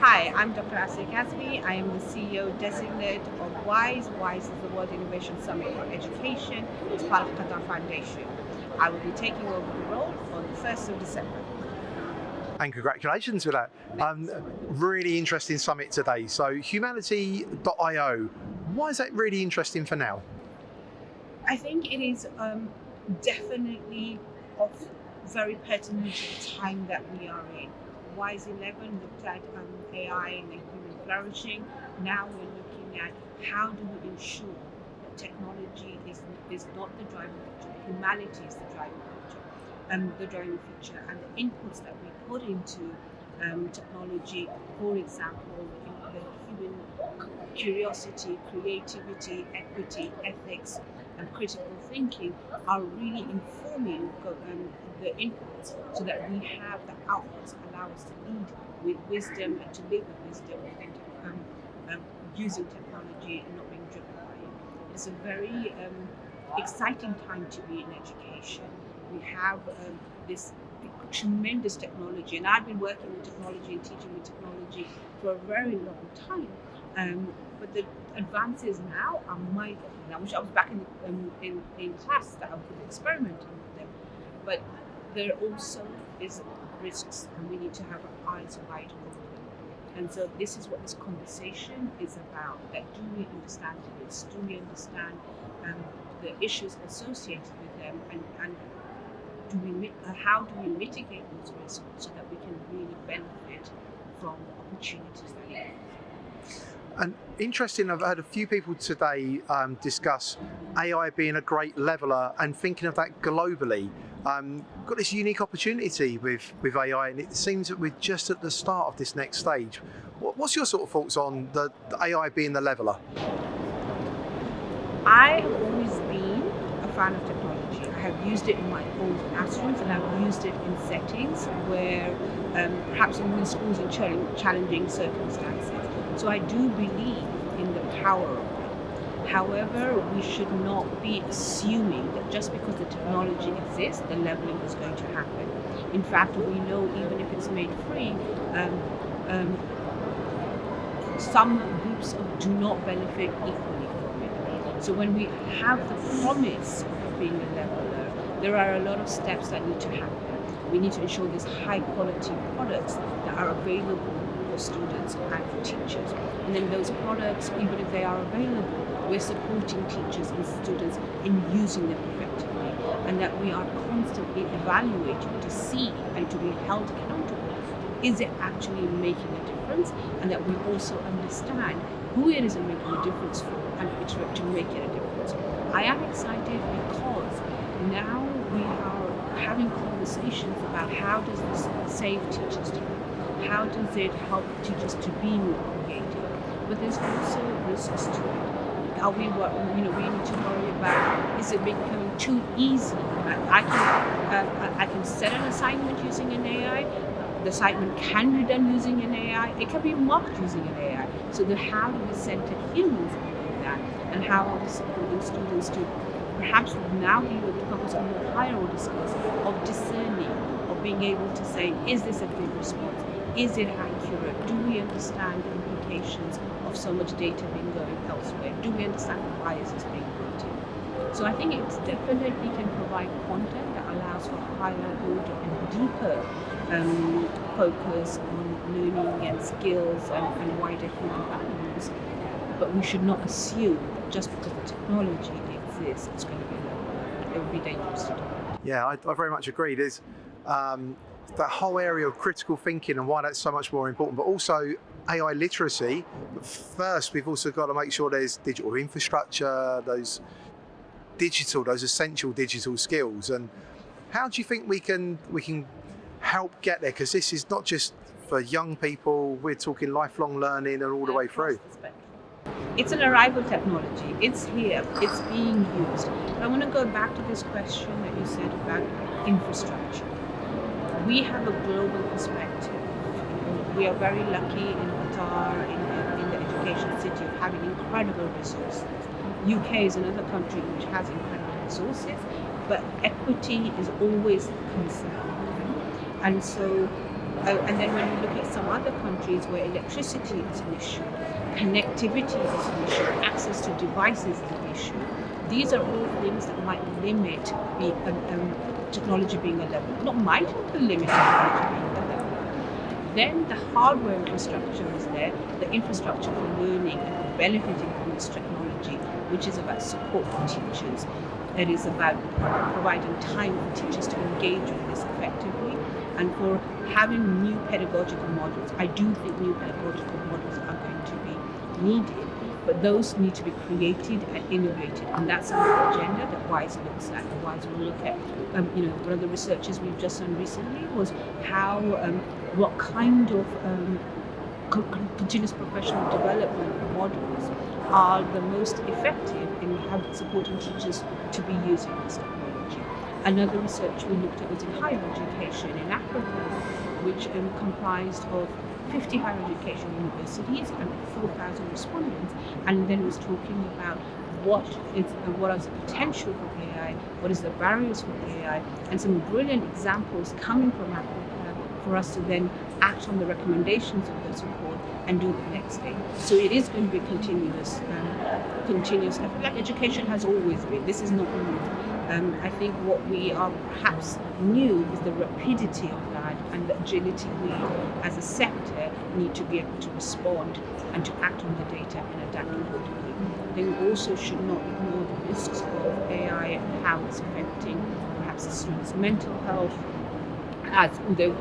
Hi, I'm Dr. Asyia Kazmi. I am the CEO designate of WISE. WISE is the World Innovation Summit for Education. It's part of Qatar Foundation. I will be taking over the role on the 1st of December. And congratulations with that. Really interesting summit today. So humanity.io, why is that really interesting for now? I think it is definitely of very pertinent to the time that we are in. WISE 11 looked at AI and human flourishing. Now we're looking at how do we ensure that technology is not the driving feature, humanity is the driving feature, the driving feature, and the inputs that we put into technology, for example, the human curiosity, creativity, equity, ethics, and critical thinking are really informing the inputs so that we have the outputs allow us to lead with wisdom and to live with wisdom using technology and not being driven by it. It's a very exciting time to be in education. We have this tremendous technology, and I've been working with technology and teaching with technology for a very long time. But the advances now are mind-boggling. I wish I was back in class that I could experiment with them. But there also is risks, and we need to have our eyes wide open. And so this is what this conversation is about. That do we understand this? Do we understand the issues associated with them, and how do we mitigate those risks so that we can really benefit from the opportunities that we have? And interesting, I've heard a few people today discuss AI being a great leveler and thinking of that globally. Got this unique opportunity with AI, and it seems that we're just at the start of this next stage. What's your sort of thoughts on the AI being the leveler? I have always been a fan of technology. I have used it in my own classrooms, and I've used it in settings where perhaps in schools in challenging circumstances. So I do believe in the power of it. However, we should not be assuming that just because the technology exists, the leveling is going to happen. In fact, we know even if it's made free, some groups do not benefit equally from it. So when we have the promise of being a leveler, there are a lot of steps that need to happen. We need to ensure there's high quality products that are available for students and for teachers. And then those products, even if they are available, we're supporting teachers and students in using them effectively. And that we are constantly evaluating to see and to be held accountable. Is it actually making a difference? And that we also understand who it is making a difference for and to make it a difference. I am excited because now we are having conversations about how does this save teachers time? How does it help teachers to be more creative? But there's also risks to it. Are we need to worry about, is it becoming too easy? I can set an assignment using an AI. The assignment can be done using an AI. It can be marked using an AI. So how do we center humans in that? And how are we supporting students to perhaps now be able to focus on more higher order skills of discerning, of being able to say, is this a good response? Is it accurate? Do we understand the implications of so much data being going elsewhere? Do we understand the biases being built in? So I think it definitely can provide content that allows for higher order and deeper focus on learning and skills and wider human values. But we should not assume that just because the technology exists, it's going to be level. It would be dangerous to do that. Yeah, I very much agree. There's that whole area of critical thinking and why that's so much more important, but also AI literacy. But first, we've also got to make sure there's digital infrastructure, those essential digital skills. And how do you think we can help get there? Because this is not just for young people, we're talking lifelong learning and all the way through. It's an arrival technology. It's here. It's being used. But I want to go back to this question that you said about infrastructure. We have a global perspective. We are very lucky in Qatar, in the education city, of having incredible resources. UK is another country which has incredible resources, but equity is always a concern. And so And then when we look at some other countries where electricity is an issue, connectivity is an issue, access to devices is an issue, these are all things that might limit the technology being a level. Not might, but limit technology being a level. Then the hardware infrastructure is there, the infrastructure for learning and for benefiting from this technology, which is about support for teachers. It is about providing time for teachers to engage with this effectively, and for having new pedagogical models. I do think new pedagogical models are going to be needed, but those need to be created and innovated, and that's the agenda that WISE looks at. WISE will look at, one of the researches we've just done recently was how, what kind of continuous professional development models are the most effective in supporting teachers to be using this technology. Another research we looked at was in higher education in Africa, which comprised of 50 higher education universities and 4,000 respondents, and then was talking about what is the potential for AI, what is the barriers for AI, and some brilliant examples coming from Africa for us to then act on the recommendations of those reports and do the next thing. So it is going to be continuous effort, like education has always been. This is not new. I think what we are perhaps new is the rapidity of that and the agility we, as a sector, need to be able to respond and to act on the data and adapt accordingly. I think we also should not ignore the risks of AI and how it's affecting perhaps the students' mental health, as the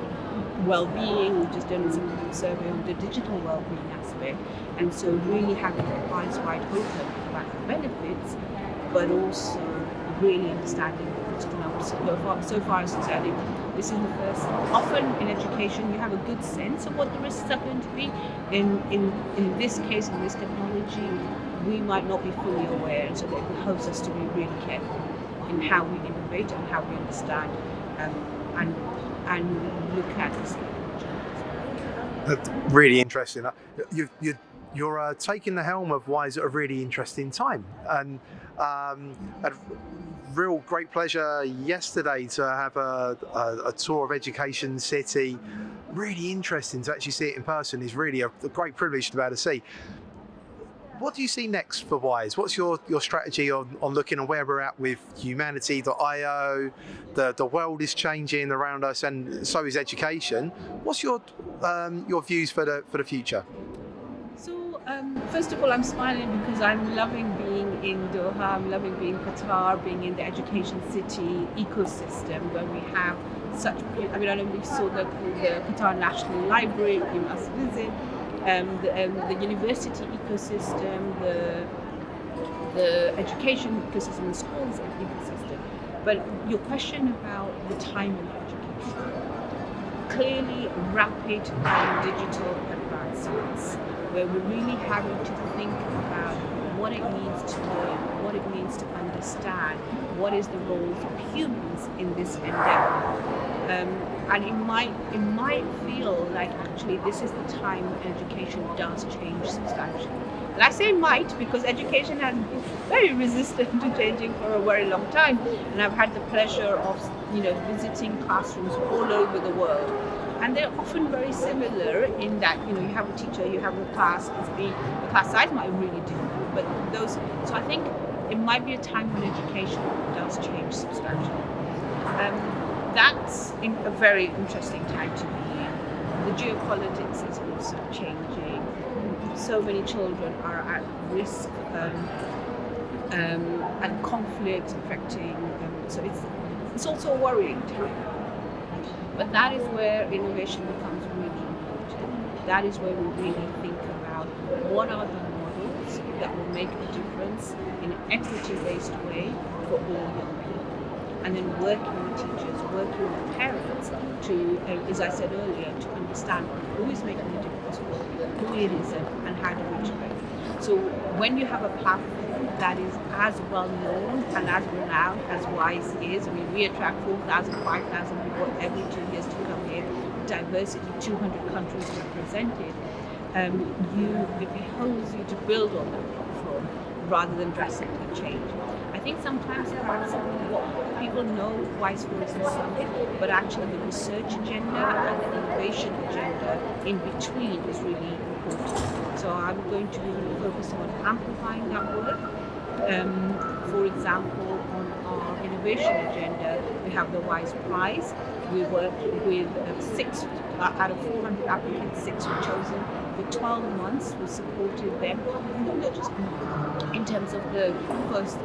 well-being. We've just done some survey on the digital well-being aspect, and so really having our eyes wide open about the benefits, but also really understanding the risks. And I would so far as understanding, this is the first. Often in education, you have a good sense of what the risks are going to be. In this case, in this technology, we might not be fully aware, and so it behoves us to be really careful in how we innovate and how we understand and look at this technology. That's really interesting. You're taking the helm of WISE at a really interesting time, and had real great pleasure yesterday to have a tour of Education City. Really interesting to actually see it in person. Is really a great privilege to be able to see. What do you see next for WISE? What's your strategy on looking at where we're at with humanity.io? The world is changing around us, and so is education. What's your views for the future? So first of all, I'm smiling because I'm loving being in Doha. I'm loving being in Qatar, being in the Education City ecosystem where we have such. I don't know if you saw the Qatar National Library. You must visit. The university ecosystem, the education ecosystem, the schools ecosystem. But your question about the time of education, clearly rapid digital advancements, where we're really having to think about what it means to learn, what it means to understand, what is the roles of humans in this endeavor. And it might feel like actually this is the time when education does change substantially. And I say might because education has been very resistant to changing for a very long time. And I've had the pleasure of visiting classrooms all over the world. And they're often very similar in that you have a teacher, you have a class. The class size might be really different, but those. So I think it might be a time when education does change substantially. That's a very interesting time to be in. The geopolitics is also changing. So many children are at risk and conflict affecting. So it's also a worrying time. But that is where innovation becomes really important. That is where we really think about what are the models that will make a difference in an equity-based way for all young people. And then working with teachers, working with parents to, as I said earlier, to understand who is making a difference, who it is, and how to reach it. So when you have a platform that is as well known and as renowned as WISE is, we attract 4,000, 5,000 people every 2 years to come here, diversity, 200 countries represented, it behoves you to build on that platform rather than drastically change. I think sometimes perhaps what people know WISE for is the summit, but actually the research agenda and the innovation agenda in between is really important. So I'm going to be really focusing on amplifying that work. For example, on our innovation agenda, we have the WISE Prize. We worked with 6 out of 400 applicants, 6 were chosen. For 12 months, we supported them, not just in terms of the first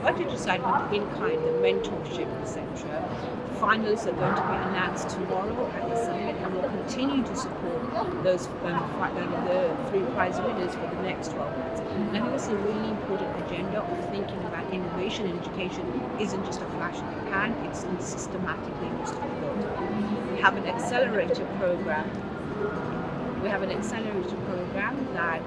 budgetary side, but the in-kind, the mentorship, etc. Finalists are going to be announced tomorrow at the summit, and we'll continue to support those the 3 prize winners for the next 12 months. And I think that's a really important agenda of thinking about innovation and education isn't just a flash in the pan, it's systematically needs to be built. We have an accelerator program. That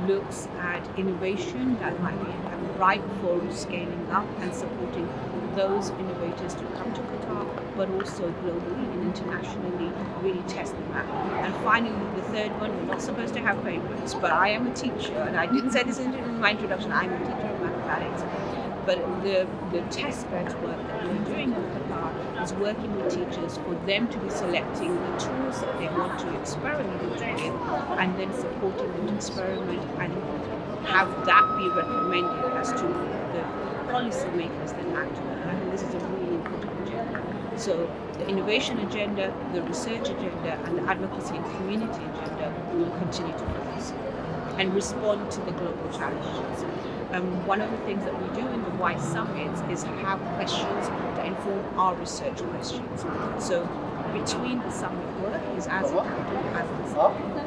looks at innovation that might be ripe for scaling up and supporting those innovators to come to Qatar, but also globally and internationally, really test them out. And finally, the third one, we're not supposed to have favorites, but I am a teacher, and I didn't say this in my introduction, I'm a teacher of mathematics. But the testbed work that we're doing in Qatar is working with teachers for them to be selecting the tools that they want to experiment with, and then supporting them to experiment and have that be recommended as to the policy makers then act on it. I think this is a really important agenda. So the innovation agenda, the research agenda, and the advocacy and community agenda will continue to focus and respond to the global challenges. One of the things that we do in the WISE Summits is have questions that inform our research questions. So between the summit work is as important as the summit.